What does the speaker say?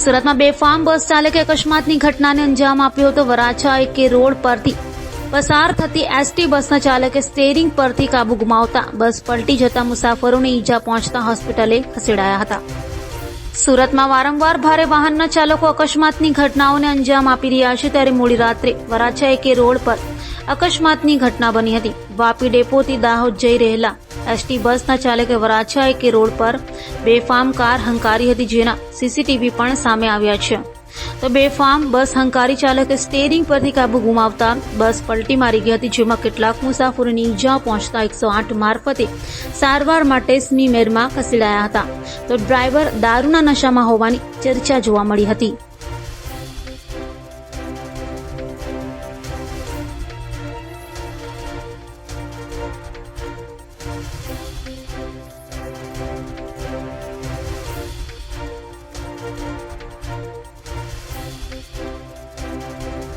સુરતમાં બેફામ બસ ચાલકે અકસ્માતની ઘટનાને અંજામ આપ્યો હતો। વરાછા એકે રોડ પરથી પસાર થતી એસટી બસના ચાલકે સ્ટીયરિંગ પરથી કાબુ ગુમાવતા બસ પલટી જતા મુસાફરોને ઈજા પહોંચતા હોસ્પિટલે ખસેડાયા હતા। સુરતમાં વારંવાર ભારે વાહનના ચાલકો અકસ્માતની ઘટનાઓને અંજામ આપી રહ્યા છે, ત્યારે મોડી રાત્રે વરાછા એકે રોડ પર અકસ્માતની ઘટના બની હતી। વાપી ડેપોથી દાહોદ જઈ રહેલા એસટી બસના ચાલકે વરાછા એકે રોડ પર બેફામ કાર હંકારી હતી, જેના સીસીટીવી પણ સામે આવ્યા છે। તો બેફામ બસ હંકારી ચાલકે સ્ટીયરિંગ પરથી કાબુ ગુમાવતા બસ પલટી મારી ગઈ હતી, જેમાં કેટલાક મુસાફરોને ઈજા પહોંચતા 108 મારફતે સારવાર માટે સ્મીમેરમાં ખસેડાયા હતા। તો ડ્રાઈવર દારૂના નશામાં હોવાની ચર્ચા જોવા મળી હતી।